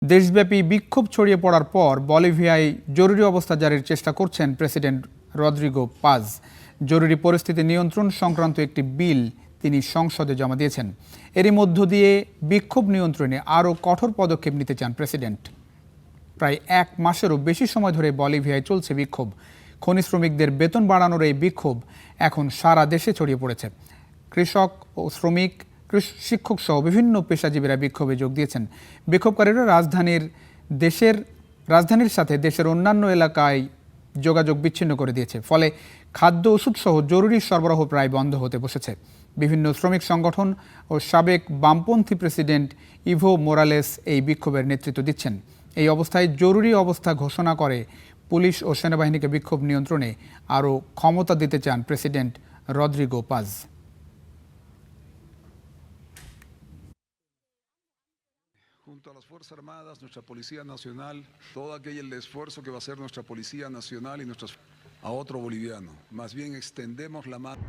দেশব্যাপী বিক্ষোভ ছড়িয়ে পড়ার পর বলিভিয়ায় জরুরি অবস্থা জারির চেষ্টা করছেন প্রেসিডেন্ট রদ্রিগো পাজ। জরুরি পরিস্থিতি নিয়ন্ত্রণ সংক্রান্ত একটি বিল তিনি সংসদে জমা দিয়েছেন। এরই মধ্য দিয়ে বিক্ষোভ নিয়ন্ত্রণে আরও কঠোর পদক্ষেপ নিতে চান প্রেসিডেন্ট। প্রায় এক মাসেরও বেশি সময় ধরে বলিভিয়ায় চলছে বিক্ষোভ। খনি শ্রমিকদের বেতন বাড়ানোর এই বিক্ষোভ এখন সারা দেশে ছড়িয়ে পড়েছে। কৃষক ও শ্রমিক, শিক্ষক সহ বিভিন্ন পেশাজীবীরা বিক্ষোভে যোগ দিয়েছেন। বিক্ষোভকারীরা রাজধানীর সাথে দেশের অন্যান্য এলাকায় যোগাযোগ বিচ্ছিন্ন করে দিয়েছে। ফলে খাদ্য, ওষুধ সহ জরুরি সরবরাহ প্রায় বন্ধ হতে বসেছে। বিভিন্ন শ্রমিক সংগঠন ও সাবেক বামপন্থী প্রেসিডেন্ট ইভো মোরালেস এই বিক্ষোভের নেতৃত্ব দিচ্ছেন। এই অবস্থায় জরুরি অবস্থা ঘোষণা করে পুলিশ ও সেনাবাহিনীকে বিক্ষোভ নিয়ন্ত্রণে আরও ক্ষমতা দিতে চান president Rodrigo Paz. Junto a las Fuerzas Armadas, nuestra Policía Nacional, todo aquel esfuerzo que va a hacer nuestra Policía Nacional y a otro boliviano. Más bien extendemos la mano.